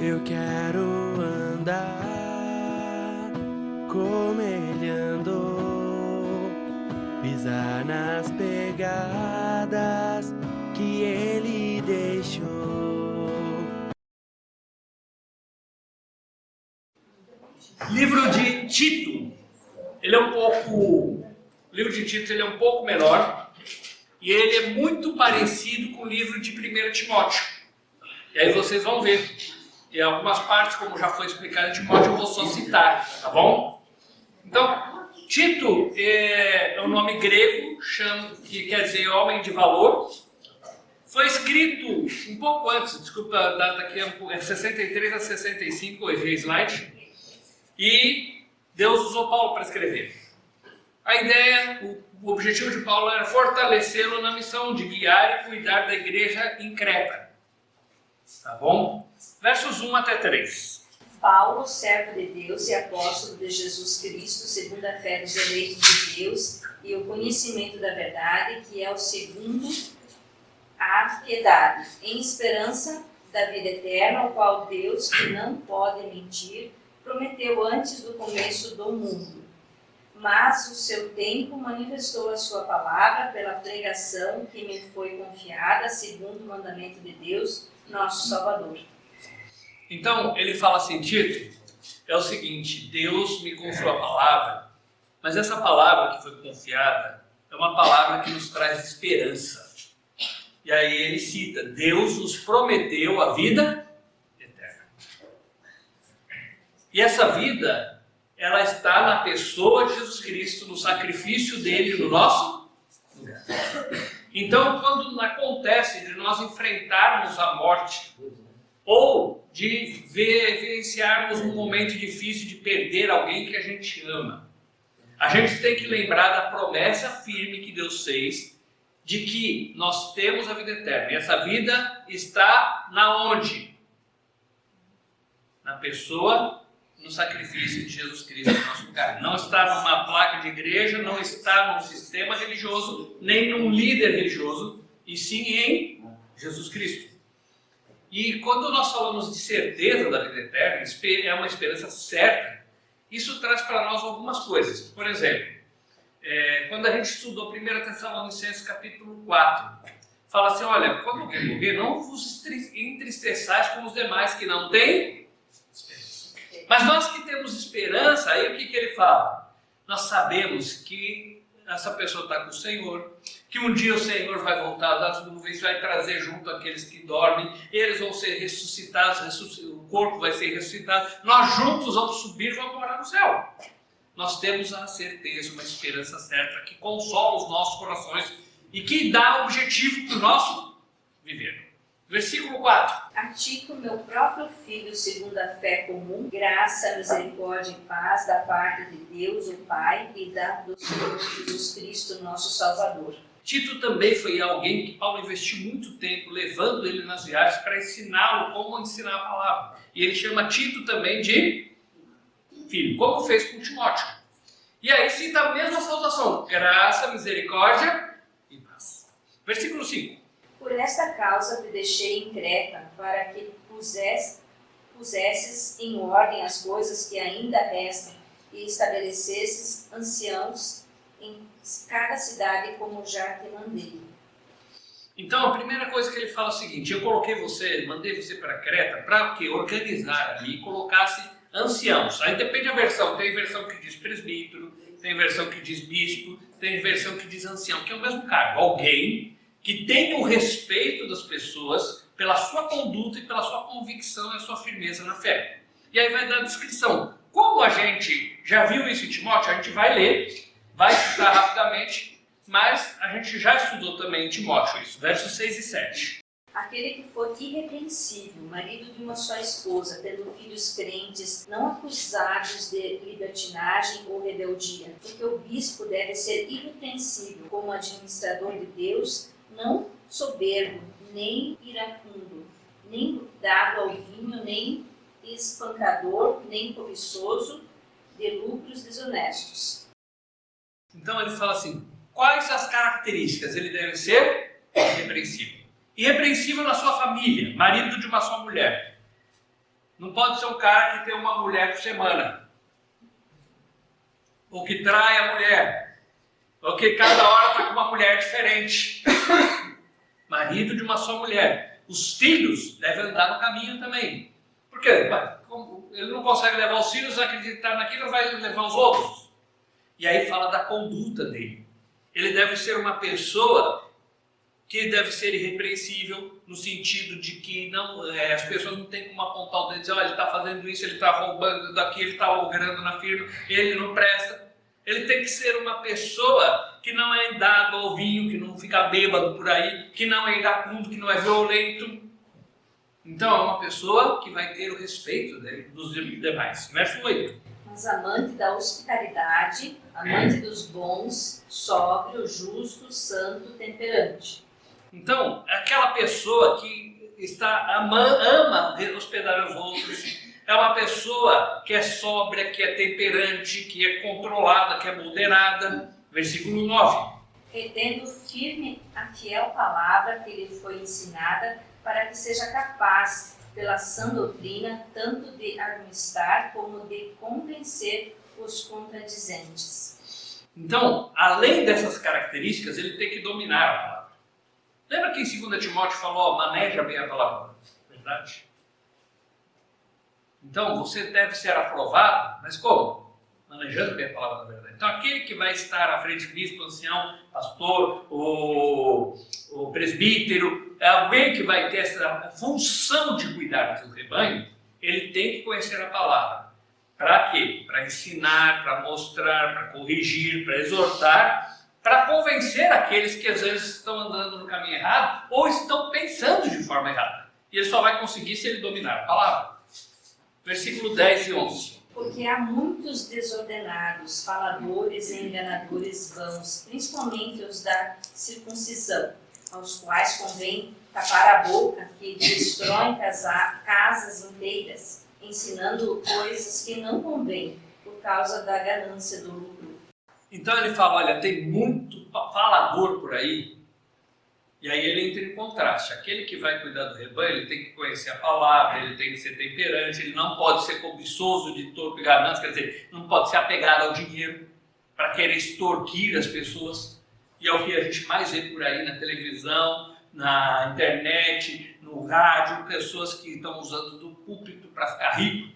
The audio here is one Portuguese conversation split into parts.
Eu quero andar como ele andou, pisar nas pegadas que ele deixou. Livro de Tito. O livro de Tito ele é um pouco menor e ele é muito parecido com o livro de 1 Timóteo. E aí vocês vão ver. E algumas partes, como já foi explicado em Timóteo, eu vou só citar, tá bom? Então, Tito é um nome grego, que quer dizer homem de valor. Foi escrito um pouco antes, desculpa a data aqui, é 63 a 65, o slide. E Deus usou Paulo para escrever. A ideia, o objetivo de Paulo era fortalecê-lo na missão de guiar e cuidar da igreja em Creta. Tá bom? Versos 1 até 3. Paulo, servo de Deus e apóstolo de Jesus Cristo, segundo a fé dos eleitos de Deus e o conhecimento da verdade, que é o segundo a piedade, em esperança da vida eterna, o qual Deus, que não pode mentir, prometeu antes do começo do mundo. Mas o seu tempo manifestou a sua palavra pela pregação que me foi confiada, segundo o mandamento de Deus, nosso Salvador. Então, ele fala assim, Tito, é o seguinte, Deus me confiou a palavra, mas essa palavra que foi confiada é uma palavra que nos traz esperança. E aí ele cita, Deus nos prometeu a vida eterna. E essa vida, ela está na pessoa de Jesus Cristo, no sacrifício dele no nosso lugar. Então, quando acontece de nós enfrentarmos a morte, ou de vivenciarmos um momento difícil de perder alguém que a gente ama, a gente tem que lembrar da promessa firme que Deus fez, de que nós temos a vida eterna. E essa vida está na onde? Na pessoa, no sacrifício de Jesus Cristo no nosso lugar. Não está numa placa de igreja, não está num sistema religioso, nem num líder religioso, e sim em Jesus Cristo. E quando nós falamos de certeza da vida eterna, é uma esperança certa, isso traz para nós algumas coisas. Por exemplo, quando a gente estudou 1 Tessalonicenses capítulo 4, fala assim, olha, quando alguém morrer, não vos entristeçais com os demais que não têm esperança. Mas nós que temos esperança, aí o que ele fala? Nós sabemos que essa pessoa está com o Senhor, que um dia o Senhor vai voltar das nuvens, vai trazer junto aqueles que dormem, eles vão ser ressuscitados, o corpo vai ser ressuscitado, nós juntos vamos subir e vamos morar no céu. Nós temos a certeza, uma esperança certa, que consola os nossos corações e que dá objetivo para o nosso viver. Versículo 4. A Tito, meu próprio filho, segundo a fé comum, graça, misericórdia e paz da parte de Deus, o Pai, e do Senhor Jesus Cristo, nosso Salvador. Tito também foi alguém que Paulo investiu muito tempo levando ele nas viagens para ensiná-lo como ensinar a palavra. E ele chama Tito também de filho, como fez com Timóteo. E aí cita a mesma saudação, graça, misericórdia e paz. Versículo 5. Por esta causa te deixei em Creta, para que pusesses em ordem as coisas que ainda restam, e estabelecesses anciãos em cada cidade, como já te mandei. Então, a primeira coisa que ele fala é o seguinte, eu mandei você para Creta, para que organizar ali e colocasse anciãos. Aí depende da versão, tem versão que diz presbítero, tem versão que diz bispo, tem versão que diz ancião, que é o mesmo cargo, alguém que tenha o respeito das pessoas pela sua conduta e pela sua convicção e a sua firmeza na fé. E aí vai dar a descrição. Como a gente já viu isso em Timóteo, a gente vai ler, vai citar rapidamente, mas a gente já estudou também em Timóteo isso, versos 6 e 7. Aquele que for irrepreensível, marido de uma só esposa, tendo filhos crentes, não acusados de libertinagem ou rebeldia, porque o bispo deve ser irrepreensível como administrador de Deus, não soberbo, nem iracundo, nem dado ao vinho, nem espancador, nem cobiçoso de lucros desonestos. Então ele fala assim, quais as características? Ele deve ser irrepreensível. Irrepreensível na sua família, marido de uma só mulher. Não pode ser um cara que tem uma mulher por semana. Ou que trai a mulher. Ou que cada hora está com uma mulher diferente. Marido de uma só mulher. Os filhos devem andar no caminho também. Por quê? Ele não consegue levar os filhos a acreditar naquilo, vai levar os outros. E aí fala da conduta dele. Ele deve ser uma pessoa que deve ser irrepreensível, no sentido de que as pessoas não têm como apontar o dedo e dizer, ele está fazendo isso, ele está roubando daqui, ele está logrando na firma, ele não presta. Ele tem que ser uma pessoa que não é dado ao vinho, que não fica bêbado por aí, que não é iracundo, que não é violento. Então é uma pessoa que vai ter o respeito dos demais. Verso 8. Mas amante da hospitalidade, amante dos bons, sóbrio, justo, santo, temperante. Então, aquela pessoa que ama hospedar os outros, é uma pessoa que é sóbria, que é temperante, que é controlada, que é moderada. Versículo 9. Retendo firme a fiel palavra que lhe foi ensinada, para que seja capaz, pela sã doutrina, tanto de admoestar como de convencer os contradizentes. Então, além dessas características, ele tem que dominar a palavra. Lembra que em 2 Timóteo falou, maneja bem a palavra, verdade? Então, você deve ser aprovado, mas como? Manejando bem a palavra da verdade. Então, aquele que vai estar à frente de bispo, ancião, pastor, o presbítero, é alguém que vai ter essa função de cuidar do rebanho, ele tem que conhecer a palavra. Para quê? Para ensinar, para mostrar, para corrigir, para exortar, para convencer aqueles que às vezes estão andando no caminho errado ou estão pensando de forma errada. E ele só vai conseguir se ele dominar a palavra. Versículo 10 e 11. Porque há muitos desordenados, faladores e enganadores vãos, principalmente os da circuncisão, aos quais convém tapar a boca, que destroem casas inteiras, ensinando coisas que não convêm, por causa da ganância do lucro. Então ele fala, olha, tem muito falador por aí, e aí ele entra em contraste. Aquele que vai cuidar do rebanho, ele tem que conhecer a palavra, ele tem que ser temperante, ele não pode ser cobiçoso de torpe e ganância, quer dizer, não pode ser apegado ao dinheiro para querer extorquir as pessoas. E é o que a gente mais vê por aí na televisão, na internet, no rádio, pessoas que estão usando do púlpito para ficar rico,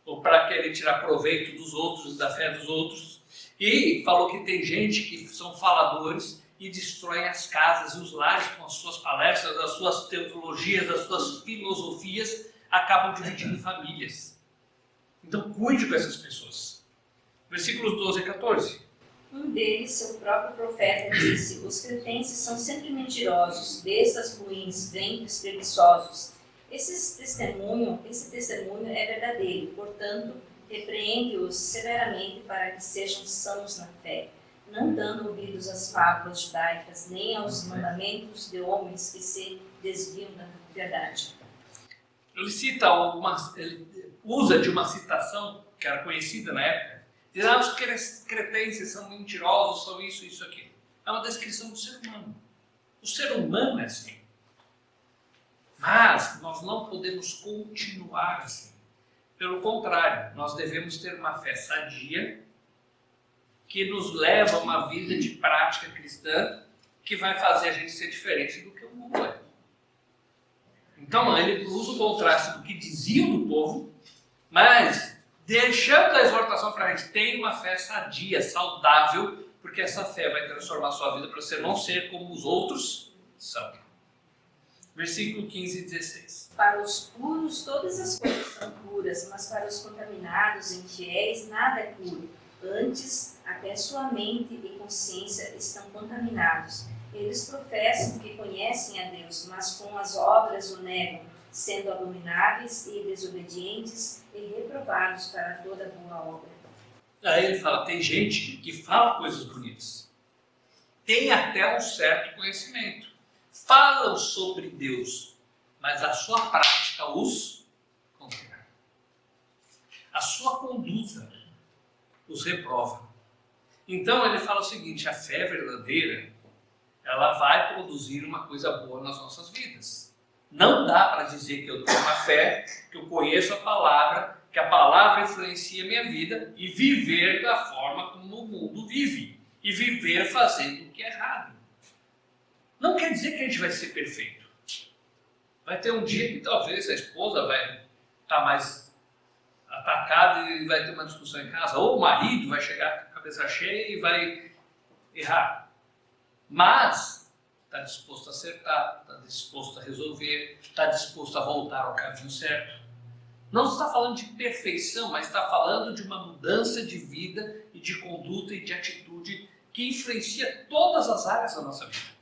ou para querer tirar proveito dos outros, da fé dos outros. E falou que tem gente que são faladores e destroem as casas e os lares com as suas palestras, as suas teologias, as suas filosofias, acabam dividindo famílias. Então cuide com essas pessoas. Versículos 12 e 14. Um deles, seu próprio profeta, disse: os cretenses são sempre mentirosos, bestas ruins, ventres preguiçosos. Esse testemunho é verdadeiro, portanto, repreende-os severamente para que sejam sãos na fé, não dando ouvidos às fábulas judaicas, nem aos mandamentos de homens que se desviam da verdade. Ele usa de uma citação que era conhecida na época. Diz, os cretenses são mentirosos, são isso, isso, aquilo. É uma descrição do ser humano. O ser humano é assim. Mas nós não podemos continuar assim. Pelo contrário, nós devemos ter uma fé sadia, que nos leva a uma vida de prática cristã, que vai fazer a gente ser diferente do que o mundo é. Então ele usa o contraste do que diziam do povo, mas deixando a exortação para a gente ter uma fé sadia, saudável, porque essa fé vai transformar a sua vida para você não ser como os outros são. Versículo 15 e 16. Para os puros todas as coisas são puras, mas para os contaminados, infiéis, nada é puro. Antes, até sua mente e consciência estão contaminados. Eles professam que conhecem a Deus, mas com as obras o negam, sendo abomináveis e desobedientes e reprovados para toda boa obra. Aí ele fala, tem gente que fala coisas bonitas, tem até um certo conhecimento, falam sobre Deus, mas a sua prática os condena. A sua conduta os reprova. Então ele fala o seguinte, a fé verdadeira, ela vai produzir uma coisa boa nas nossas vidas. Não dá para dizer que eu tenho uma fé, que eu conheço a palavra, que a palavra influencia a minha vida e viver da forma como o mundo vive. E viver fazendo o que é errado. Não quer dizer que a gente vai ser perfeito. Vai ter um dia que talvez a esposa vai estar mais atacada e vai ter uma discussão em casa. Ou o marido vai chegar com a cabeça cheia e vai errar. Mas está disposto a acertar, está disposto a resolver, está disposto a voltar ao caminho certo. Não está falando de perfeição, mas está falando de uma mudança de vida e de conduta e de atitude que influencia todas as áreas da nossa vida.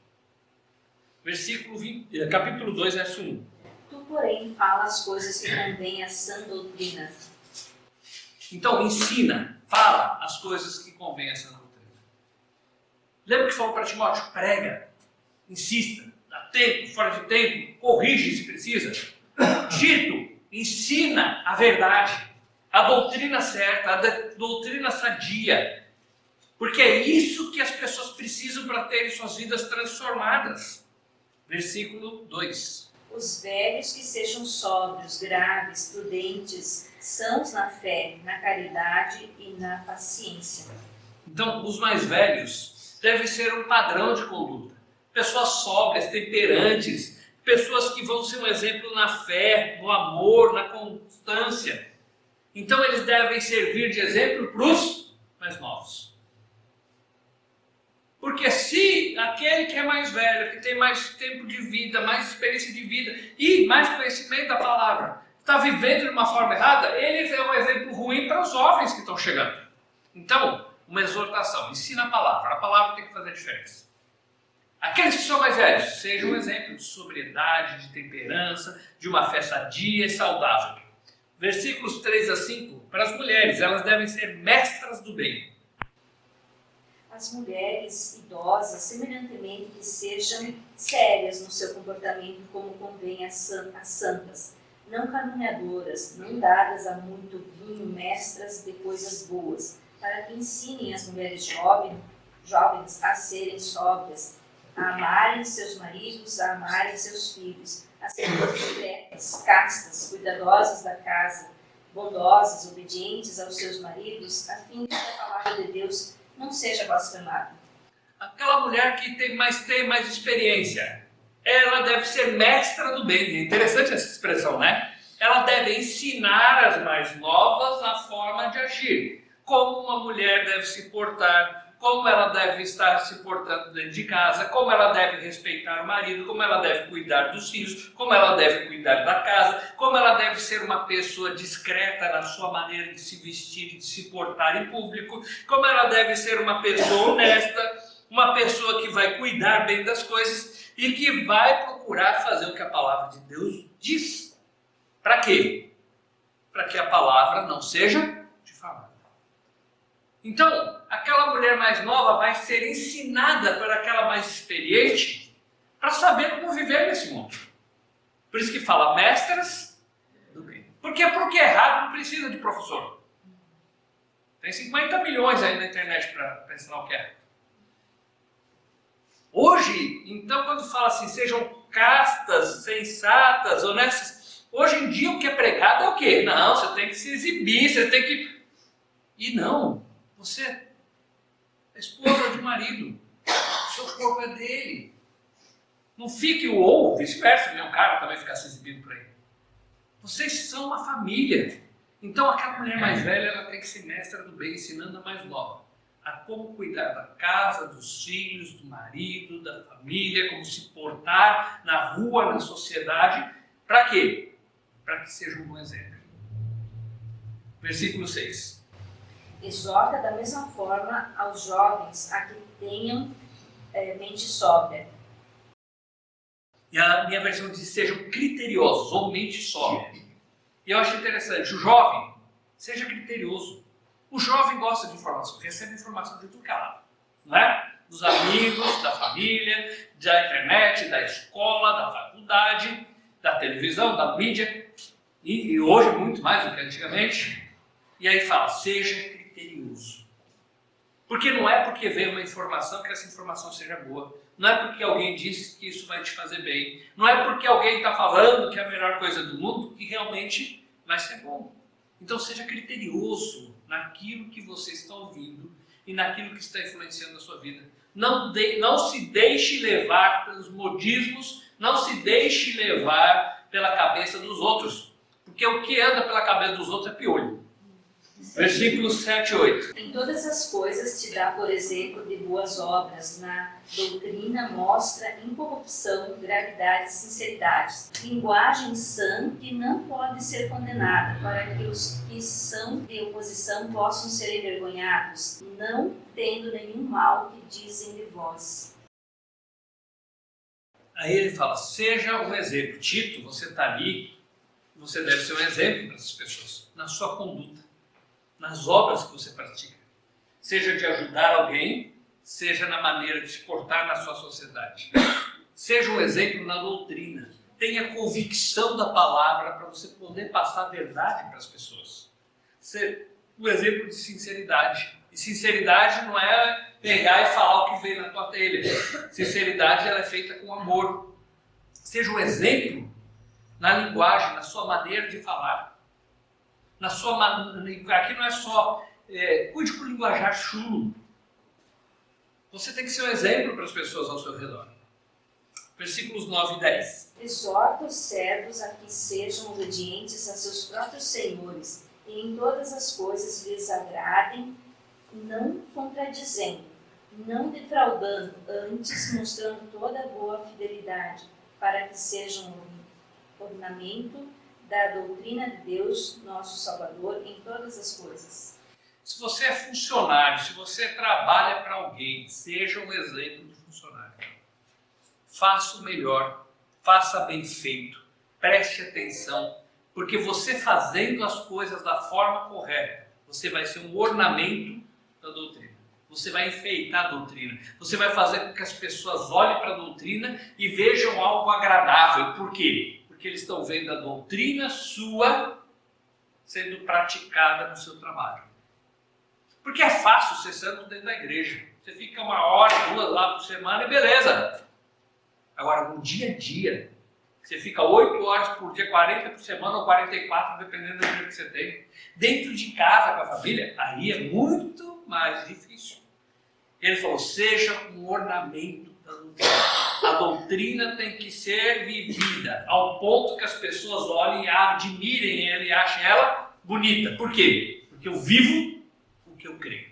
Capítulo 2, verso 1. Tu, porém, fala as coisas que convêm à sã doutrina. Então, ensina, fala as coisas que convêm à sã doutrina. Lembra que falou para Timóteo? Prega, insista, dá tempo, fora de tempo, corrige se precisa. Tito, ensina a verdade, a doutrina certa, a doutrina sadia. Porque é isso que as pessoas precisam para terem suas vidas transformadas. Versículo 2. Os velhos que sejam sóbrios, graves, prudentes, sãos na fé, na caridade e na paciência. Então, os mais velhos devem ser um padrão de conduta. Pessoas sóbrias, temperantes, pessoas que vão ser um exemplo na fé, no amor, na constância. Então, eles devem servir de exemplo para os mais novos. Porque se aquele que é mais velho, que tem mais tempo de vida, mais experiência de vida e mais conhecimento da palavra, está vivendo de uma forma errada, ele é um exemplo ruim para os jovens que estão chegando. Então, uma exortação, ensina a palavra tem que fazer a diferença. Aqueles que são mais velhos, sejam um exemplo de sobriedade, de temperança, de uma fé sadia e saudável. Versículos 3 a 5, para as mulheres, elas devem ser mestras do bem. As mulheres idosas, semelhantemente, que sejam sérias no seu comportamento, como convém às santas, não caluniadoras, não dadas a muito vinho, mestras de coisas boas, para que ensinem as mulheres jovens a serem sóbrias, a amarem seus maridos, a amarem seus filhos, a serem discretas, castas, cuidadosas da casa, bondosas, obedientes aos seus maridos, a fim de que a palavra de Deus não seja blasfemada. Aquela mulher que tem mais experiência, ela deve ser mestra do bem. É interessante essa expressão, né? Ela deve ensinar as mais novas a forma de agir. Como uma mulher deve se portar, como ela deve estar se portando dentro de casa, como ela deve respeitar o marido, como ela deve cuidar dos filhos, como ela deve cuidar da casa, como ela deve ser uma pessoa discreta na sua maneira de se vestir e de se portar em público, como ela deve ser uma pessoa honesta, uma pessoa que vai cuidar bem das coisas e que vai procurar fazer o que a palavra de Deus diz. Para quê? Para que a palavra não seja difamada. Então, aquela mulher mais nova vai ser ensinada por aquela mais experiente para saber como viver nesse mundo. Por isso que fala mestras do bem. Porque errado não precisa de professor. Tem 50 milhões aí na internet para ensinar o que é. Hoje, então, quando fala assim, sejam castas, sensatas, honestas, hoje em dia o que é pregado é o quê? Não, você tem que se exibir, você tem que... E não, você é esposa de marido, seu corpo é dele. Não fique ou vice-versa, um cara também ficar se exibindo por aí. Vocês são uma família. Então aquela mulher mais velha, ela tem que ser mestra do bem, ensinando a mais nova a como cuidar da casa, dos filhos, do marido, da família, como se portar na rua, na sociedade. Para quê? Para que seja um bom exemplo. Versículo 6. Exorta da mesma forma aos jovens a que tenham mente sóbria. E a minha versão diz, sejam criteriosos, ou mente sóbria. E eu acho interessante, o jovem, seja criterioso. O jovem gosta de informação, recebe informação de tudo que é lado, não é? Dos amigos, da família, da internet, da escola, da faculdade, da televisão, da mídia, e hoje muito mais do que antigamente. E aí fala, seja criterioso. Porque não é porque veio uma informação que essa informação seja boa. Não é porque alguém disse que isso vai te fazer bem. Não é porque alguém está falando que é a melhor coisa do mundo que realmente vai ser bom. Então seja criterioso naquilo que você está ouvindo e naquilo que está influenciando a sua vida. Não se deixe levar pelos modismos, não se deixe levar pela cabeça dos outros. Porque o que anda pela cabeça dos outros é piolho. Versículos 7 e 8. Em todas as coisas te dá, por exemplo, de boas obras. Na doutrina mostra incorrupção, gravidade e sinceridade. Linguagem sã que não pode ser condenada, para que os que são de oposição possam ser envergonhados, não tendo nenhum mal que dizem de vós. Aí ele fala, seja um exemplo. Tito, você está ali, você deve ser um exemplo para essas pessoas, na sua conduta, nas obras que você pratica. Seja de ajudar alguém, seja na maneira de se portar na sua sociedade. Seja um exemplo na doutrina. Tenha convicção da palavra para você poder passar a verdade para as pessoas. Ser um exemplo de sinceridade. E sinceridade não é pegar e falar o que veio na tua telha. Sinceridade ela é feita com amor. Seja um exemplo na linguagem, na sua maneira de falar. Aqui não é só cuide com o linguajar chulo. Você tem que ser um exemplo para as pessoas ao seu redor. Versículos 9 e 10. Exorta os servos a que sejam obedientes a seus próprios senhores, e em todas as coisas lhes agradem, não contradizendo, não defraudando, antes mostrando toda a boa fidelidade, para que sejam ornamento da doutrina de Deus, nosso Salvador, em todas as coisas. Se você é funcionário, se você trabalha para alguém, seja um exemplo de funcionário. Faça o melhor, faça bem feito, preste atenção, porque você fazendo as coisas da forma correta, você vai ser um ornamento da doutrina. Você vai enfeitar a doutrina. Você vai fazer com que as pessoas olhem para a doutrina e vejam algo agradável. Por quê? Porque eles estão vendo a doutrina sua sendo praticada no seu trabalho. Porque é fácil ser santo dentro da igreja. Você fica 1 hora, 2 lá por semana e beleza. Agora, no dia a dia, você fica 8 horas por dia, 40 por semana ou 44, dependendo do dia que você tem. Dentro de casa com a família, aí é muito mais difícil. Ele falou, seja um ornamento da doutrina. A doutrina tem que ser vivida, ao ponto que as pessoas olhem e admirem ela e achem ela bonita. Por quê? Porque eu vivo o que eu creio.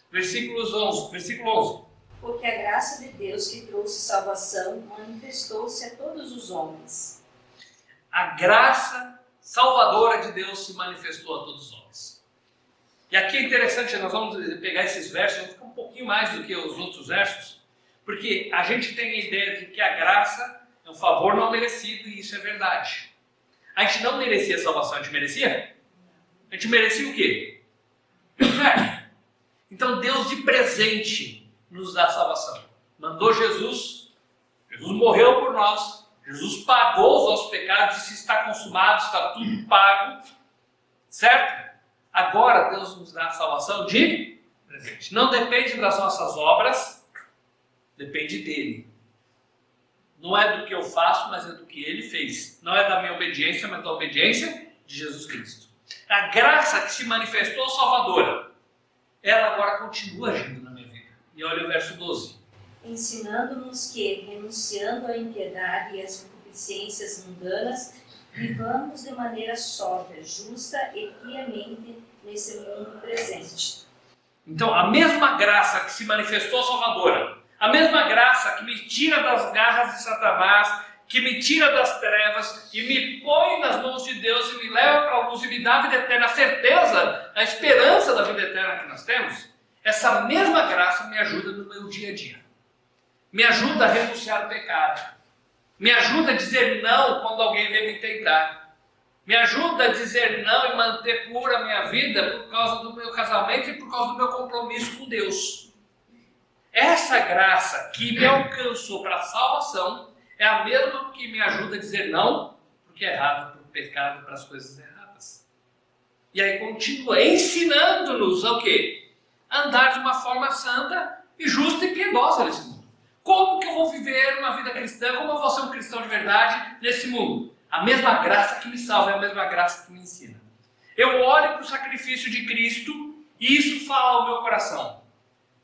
Versículo 11. Porque a graça de Deus que trouxe salvação manifestou-se a todos os homens. A graça salvadora de Deus se manifestou a todos os homens. E aqui é interessante, nós vamos pegar esses versos, vamos ficar um pouquinho mais do que os outros versos, porque a gente tem a ideia de que a graça é um favor não merecido, e isso é verdade. A gente não merecia a salvação, a gente merecia? A gente merecia o quê? O inferno. Então Deus de presente nos dá a salvação. Mandou Jesus morreu por nós, Jesus pagou os nossos pecados, disse está consumado, está tudo pago, certo? Agora Deus nos dá a salvação de presente. Não depende das nossas obras, depende dele. Não é do que eu faço, mas é do que ele fez. Não é da minha obediência, mas da obediência de Jesus Cristo. A graça que se manifestou salvadora, ela agora continua agindo na minha vida. E olha o verso 12. Ensinando-nos que, renunciando à impiedade e às concupiscências mundanas, vivamos de maneira sóbria, justa e piamente nesse mundo presente. Então, a mesma graça que se manifestou salvadora, a mesma graça que me tira das garras de Satanás, que me tira das trevas e me põe nas mãos de Deus e me leva para a luz e me dá a vida eterna, a certeza, a esperança da vida eterna que nós temos, essa mesma graça me ajuda no meu dia a dia. Me ajuda a renunciar ao pecado. Me ajuda a dizer não quando alguém vem me tentar. Me ajuda a dizer não e manter pura a minha vida por causa do meu casamento e por causa do meu compromisso com Deus. Essa graça que me alcançou para a salvação é a mesma que me ajuda a dizer não porque é errado, para o pecado, para as coisas erradas. E aí continua ensinando-nos ao quê? A andar de uma forma santa e justa e piedosa nesse mundo. Como que eu vou viver uma vida cristã? Como eu vou ser um cristão de verdade nesse mundo? A mesma graça que me salva é a mesma graça que me ensina. Eu olho para o sacrifício de Cristo e isso fala ao meu coração.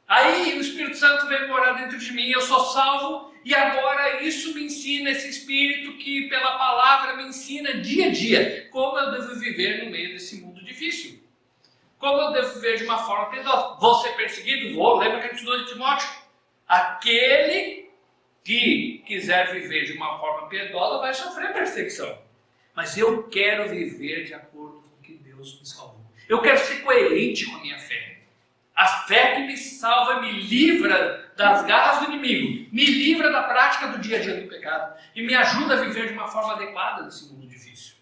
Aí o Espírito Santo vem morar dentro de mim, eu sou salvo e agora isso me ensina, esse Espírito que pela palavra me ensina dia a dia como eu devo viver no meio desse mundo difícil. Como eu devo viver de uma forma piedosa. Vou ser perseguido? Vou. Lembra que a gente estudou de Timóteo? Aquele que quiser viver de uma forma piedosa vai sofrer perseguição. Mas eu quero viver de acordo com o que Deus me salvou. Eu quero ser coerente com a minha fé. A fé que me salva me livra das garras do inimigo, me livra da prática do dia a dia do pecado e me ajuda a viver de uma forma adequada nesse mundo difícil.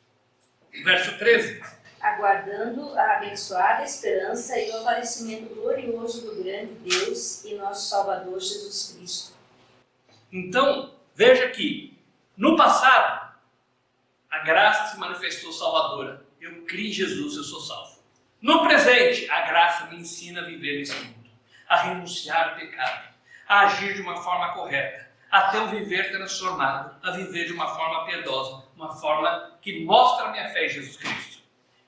Verso 13. Aguardando a abençoada esperança e o aparecimento glorioso do grande Deus e nosso Salvador Jesus Cristo. Então, veja que, no passado, a graça se manifestou salvadora. Eu criei em Jesus, eu sou salvo. No presente, a graça me ensina a viver nesse mundo, a renunciar ao pecado, a agir de uma forma correta, a ter um viver transformado, a viver de uma forma piedosa, uma forma que mostra a minha fé em Jesus Cristo.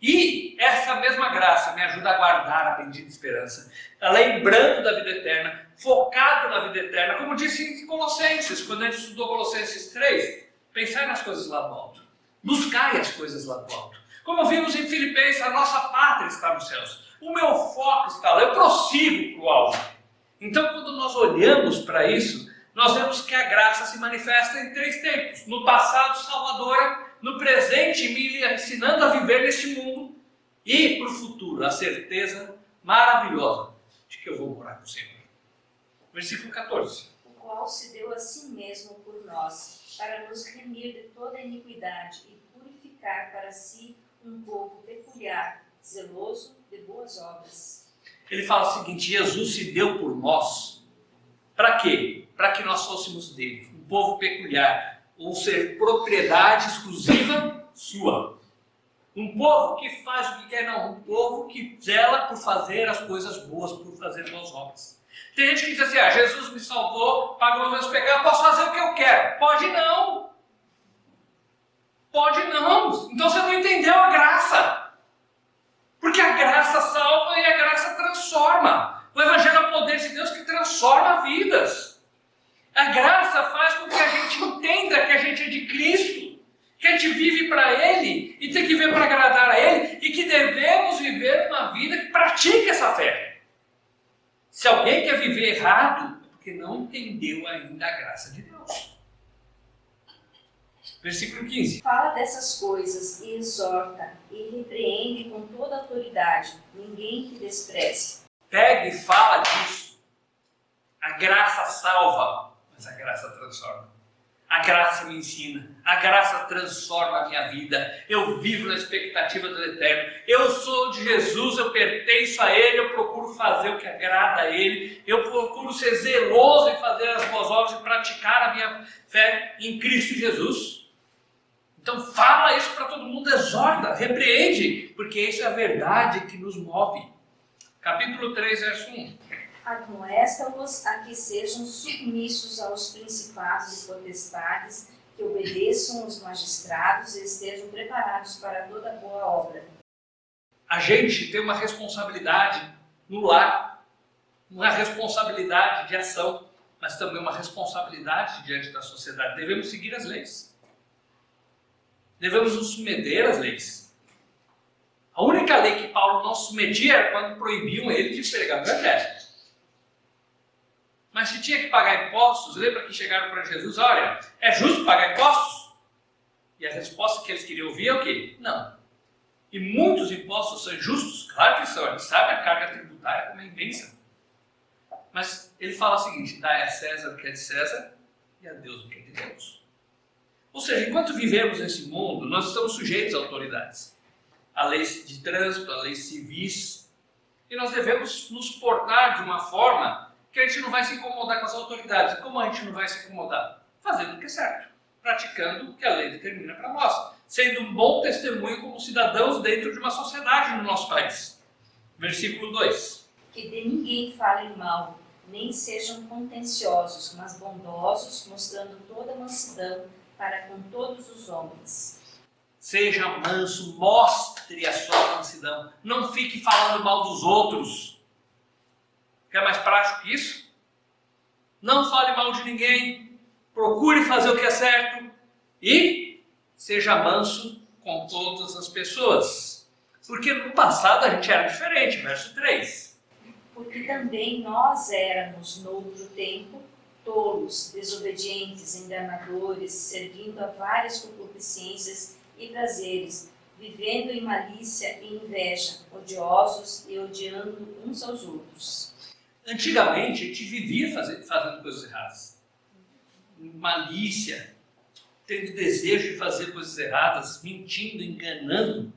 E essa mesma graça me ajuda a guardar a bendita esperança, lembrando da vida eterna, focado na vida eterna, como disse em Colossenses, quando a gente estudou Colossenses 3, pensar nas coisas lá do alto, buscai as coisas lá do alto. Como vimos em Filipenses, a nossa pátria está nos céus, o meu foco está lá, eu prossigo para o alto. Então, quando nós olhamos para isso, nós vemos que a graça se manifesta em 3 tempos. No passado, salvadora, no presente, me ensinando a viver neste mundo, e para o futuro, a certeza maravilhosa de que eu vou morar com o Senhor. Versículo 14. O qual se deu a si mesmo por nós, para nos remir de toda iniquidade e purificar para si um povo peculiar, zeloso de boas obras. Ele fala o seguinte: Jesus se deu por nós. Para quê? Para que nós fôssemos dele, um povo peculiar, ou ser propriedade exclusiva sua. Um povo que faz o que quer, não. Um povo que zela por fazer as coisas boas, por fazer boas obras. Tem gente que diz assim: Jesus me salvou, pagou meus pecados, posso fazer o que eu quero. Pode não. Pode não. Então você não entendeu a graça. Porque a graça salva e a graça transforma. O Evangelho é o poder de Deus que transforma vidas. A graça faz com que a gente entenda que a gente é de Cristo, que a gente vive para Ele e tem que viver para agradar a Ele e que devemos viver uma vida que pratique essa fé. Se alguém quer viver errado, é porque não entendeu ainda a graça de Deus. Versículo 15. Fala dessas coisas e exorta e repreende com toda autoridade, ninguém que despreze. Pega e fala disso. A graça salva, mas a graça transforma. A graça me ensina, a graça transforma a minha vida. Eu vivo na expectativa do eterno. Eu sou de Jesus, eu pertenço a Ele, eu procuro fazer o que agrada a Ele. Eu procuro ser zeloso em fazer as boas obras e praticar a minha fé em Cristo Jesus. Então fala isso para todo mundo, exorta, repreende, porque isso é a verdade que nos move. Capítulo 3, verso 1. Admoesta-os a que sejam submissos aos principados e potestades, que obedeçam os magistrados e estejam preparados para toda boa obra. A gente tem uma responsabilidade no lar, uma responsabilidade de ação, mas também uma responsabilidade diante da sociedade. Devemos seguir as leis. Devemos nos submeter às leis. A única lei que Paulo não submetia era quando proibiam ele de pregar o evangelho. Mas se tinha que pagar impostos, lembra que chegaram para Jesus: olha, é justo pagar impostos? E a resposta que eles queriam ouvir é o quê? Não. E muitos impostos são injustos? Claro que são, a gente sabe a carga tributária como é imensa. Mas ele fala o seguinte: dai a César o que é de César e a Deus o que é de Deus. Ou seja, enquanto vivemos nesse mundo, nós estamos sujeitos a autoridades, a leis de trânsito, a leis civis, e nós devemos nos portar de uma forma que a gente não vai se incomodar com as autoridades. E como a gente não vai se incomodar? Fazendo o que é certo, praticando o que a lei determina para nós, sendo um bom testemunho como cidadãos dentro de uma sociedade no nosso país. Versículo 2. Que de ninguém falem mal, nem sejam contenciosos, mas bondosos, mostrando toda mansidão para com todos os homens. Seja manso, mostre a sua mansidão. Não fique falando mal dos outros. Quer mais prático que isso? Não fale mal de ninguém. Procure fazer o que é certo. E seja manso com todas as pessoas. Porque no passado a gente era diferente. Verso 3. Porque também nós éramos, noutro tempo, tolos, desobedientes, enganadores, servindo a várias concupiscências e prazeres, vivendo em malícia e inveja, odiosos e odiando uns aos outros. Antigamente a gente vivia fazendo coisas erradas. Malícia, tendo desejo de fazer coisas erradas, mentindo, enganando.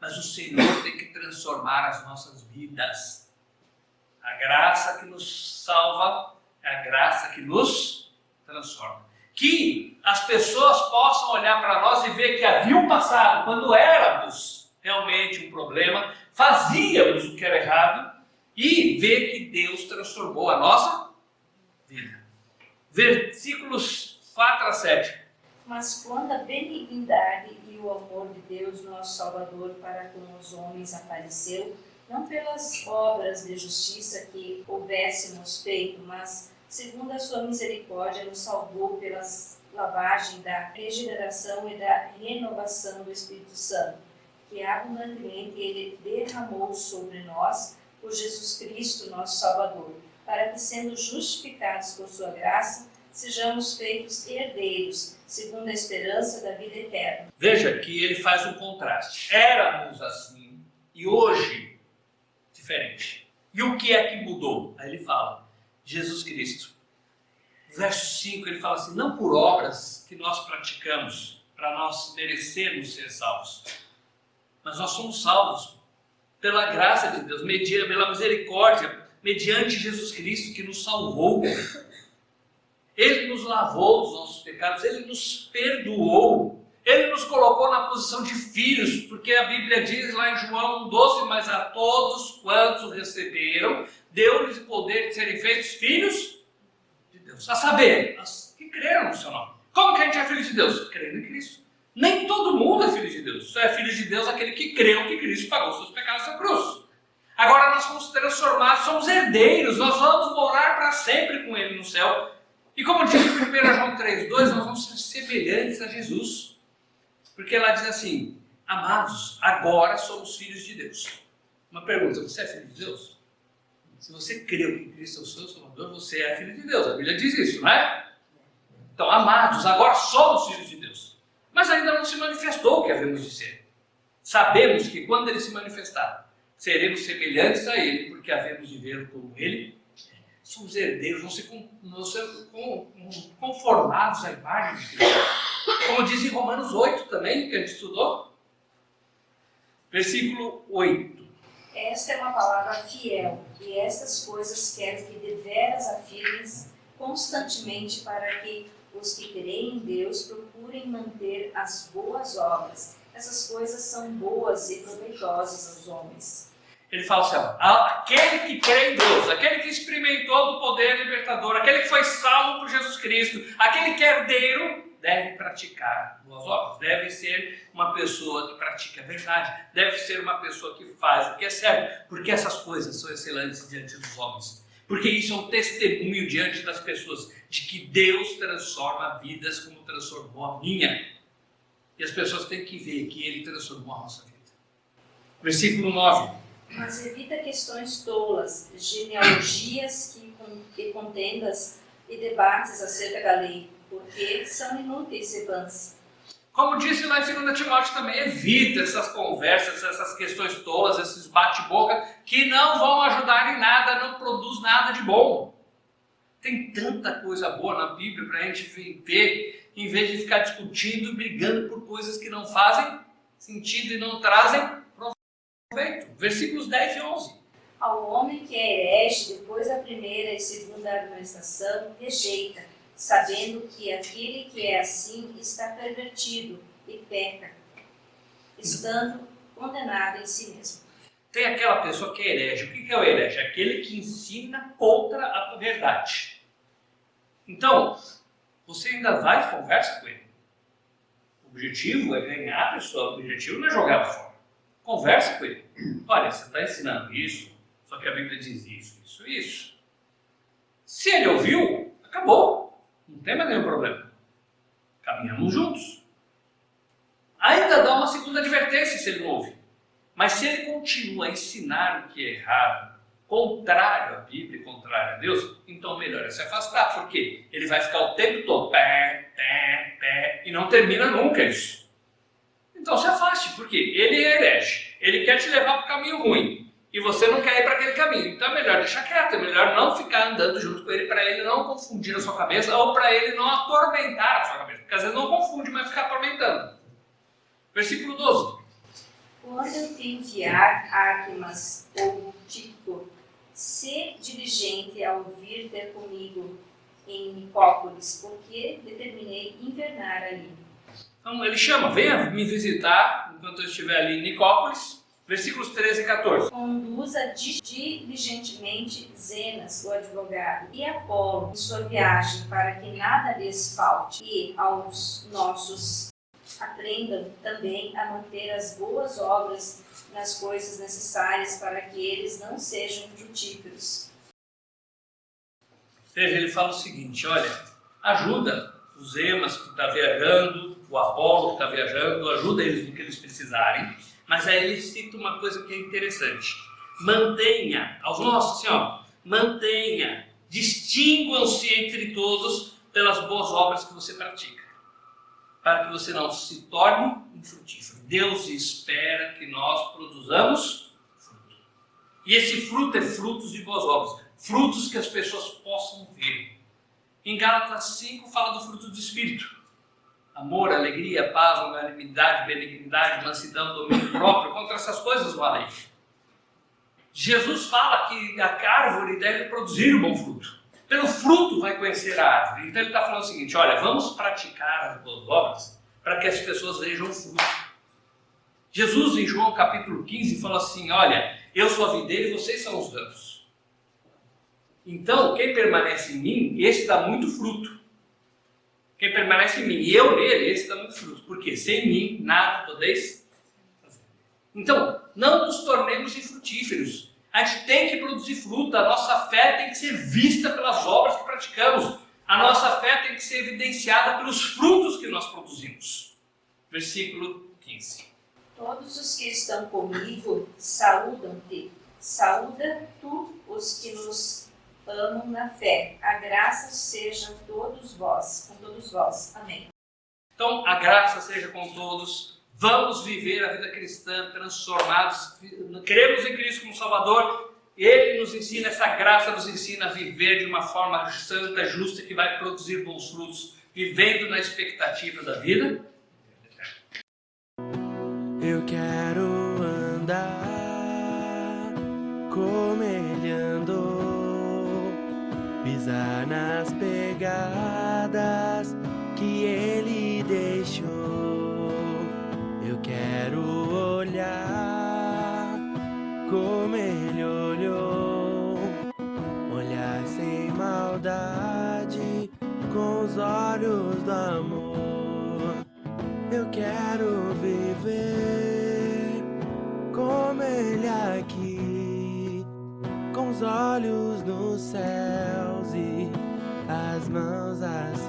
Mas o Senhor tem que transformar as nossas vidas. A graça que nos salva é a graça que nos transforma. Que as pessoas possam olhar para nós e ver que havia um passado, quando éramos realmente um problema, fazíamos o que era errado, e ver que Deus transformou a nossa vida. Versículos 4 a 7. Mas quando a benignidade e o amor de Deus, nosso Salvador, para com os homens apareceu, não pelas obras de justiça que houvéssemos feito, mas segundo a sua misericórdia nos salvou pela lavagem da regeneração e da renovação do Espírito Santo, que abundantemente ele derramou sobre nós por Jesus Cristo, nosso Salvador, para que, sendo justificados por sua graça, sejamos feitos herdeiros, segundo a esperança da vida eterna. Veja que ele faz um contraste. Éramos assim e hoje diferente. E o que é que mudou? Aí ele fala, Jesus Cristo. No verso 5 ele fala assim, não por obras que nós praticamos, para nós merecermos ser salvos, mas nós somos salvos pela graça de Deus, pela misericórdia, mediante Jesus Cristo que nos salvou. Ele nos lavou dos nossos pecados, Ele nos perdoou, Ele nos colocou na posição de filhos, porque a Bíblia diz lá em João 12, mas a todos quantos o receberam, deu-lhes o poder de serem feitos filhos de Deus. A saber, os que creram no seu nome. Como que a gente é filho de Deus? Crendo em Cristo. Nem todo mundo é filho de Deus, só é filho de Deus aquele que creu que Cristo pagou seus pecados na cruz. Agora nós somos transformados, somos herdeiros, nós vamos morar para sempre com Ele no céu. E como diz em 1 João 3,2, nós vamos ser semelhantes a Jesus. Porque lá diz assim, amados, agora somos filhos de Deus. Uma pergunta, você é filho de Deus? Se você creu que Cristo é o seu Salvador, você é filho de Deus. A Bíblia diz isso, não é? Então, amados, agora somos filhos de Deus. Mas ainda não se manifestou o que havemos de ser. Sabemos que quando Ele se manifestar, seremos semelhantes a Ele, porque havemos de vê-lo como Ele. Somos herdeiros, vão ser conformados à imagem de Cristo. Como diz em Romanos 8 também, que a gente estudou. Versículo 8. Esta é uma palavra fiel, e estas coisas quero que deveras afirmes constantemente para que os que creem em Deus procurem manter as boas obras. Essas coisas são boas e proveitosas aos homens. Ele fala assim, aquele que crê em Deus, aquele que experimentou do poder libertador, aquele que foi salvo por Jesus Cristo, aquele que é herdeiro, deve praticar boas obras, deve ser uma pessoa que pratica a verdade, deve ser uma pessoa que faz o que é certo, porque essas coisas são excelentes diante dos homens, porque isso é um testemunho diante das pessoas, de que Deus transforma vidas como transformou a minha, e as pessoas têm que ver que Ele transformou a nossa vida. Versículo 9. Mas evita questões tolas, genealogias e contendas e debates acerca da lei, porque são inúteis e vãs. Como disse lá em 2 Timóteo também, evita essas conversas, essas questões tolas, esses bate-boca, que não vão ajudar em nada, não produz nada de bom. Tem tanta coisa boa na Bíblia para a gente ver, em vez de ficar discutindo, brigando por coisas que não fazem sentido e não trazem proveito. Versículos 10 e 11. Ao homem que é herege, depois da primeira e segunda argumentação, rejeita, sabendo que aquele que é assim está pervertido e peca, estando condenado em si mesmo. Tem aquela pessoa que é herege. O que é o herege? Aquele que ensina contra a verdade. Então, você ainda vai e conversa com ele. O objetivo é ganhar a pessoa, o objetivo não é jogar fora. Conversa com ele. Olha, você está ensinando isso, só que a Bíblia diz isso. Se ele ouviu, acabou. Não tem mais nenhum problema. Caminhamos juntos. Ainda dá uma segunda advertência se ele não ouvir. Mas se ele continua a ensinar o que é errado, contrário à Bíblia, contrário a Deus, então melhor é se afastar, porque ele vai ficar o tempo todo pé, e não termina nunca isso. Então se afaste, porque ele é herege, ele quer te levar para o caminho ruim, e você não quer ir para aquele caminho. Então é melhor deixar quieto, é melhor não ficar andando junto com ele, para ele não confundir a sua cabeça, ou para ele não atormentar a sua cabeça, porque às vezes não confunde, mas fica atormentando. Versículo 12. Quando eu te enviar Artemas ou Tíquico, se diligente ao vir ter comigo em Nicópolis, porque determinei invernar ali. Então ele chama, venha me visitar enquanto eu estiver ali em Nicópolis, versículos 13 e 14. Conduza diligentemente Zenas, o advogado, e Apolo em sua viagem, para que nada lhes falte, e aos nossos aprendam também a manter as boas obras nas coisas necessárias para que eles não sejam frutíferos. Veja, ele fala o seguinte, olha, ajuda os Zemas que está viajando, o Apolo que está viajando, ajuda eles no que eles precisarem, mas aí ele cita uma coisa que é interessante. Mantenha, aos nossos, assim, ó, mantenha, distinguam-se entre todos pelas boas obras que você pratica, para que você não se torne infrutífero. Deus espera que nós produzamos fruto. E esse fruto é frutos de boas obras, frutos que as pessoas possam ver. Em Gálatas 5 fala do fruto do Espírito. Amor, alegria, paz, longanimidade, benignidade, mansidão, domínio próprio. Contra essas coisas não há lei. Jesus fala que a árvore deve produzir um bom fruto. Pelo fruto vai conhecer a árvore. Então ele está falando o seguinte, olha, vamos praticar as boas obras para que as pessoas vejam o fruto. Jesus em João capítulo 15 fala assim, olha, eu sou a videira e vocês são os ramos. Então quem permanece em mim, esse dá muito fruto. Quem permanece em mim e eu nele, esse dá muito fruto. Porque sem mim nada podeis fazer. Então não nos tornemos infrutíferos. A gente tem que produzir fruto, a nossa fé tem que ser vista pelas obras que praticamos. A nossa fé tem que ser evidenciada pelos frutos que nós produzimos. Versículo 15. Todos os que estão comigo saúdam-te. Saúda tu os que nos amam na fé. A graça seja com todos vós. Amém. Então, a graça seja com todos. Vamos viver a vida cristã transformados. Cremos em Cristo como Salvador. Ele nos ensina, essa graça nos ensina a viver de uma forma santa, justa, que vai produzir bons frutos, vivendo na expectativa da vida. Eu quero andar como ele andou, pisar nas pegadas que ele deixou. Eu quero olhar como ele olhou, olhar sem maldade, com os olhos do amor. Eu quero viver como ele aqui, com os olhos nos céus e as mãos assim.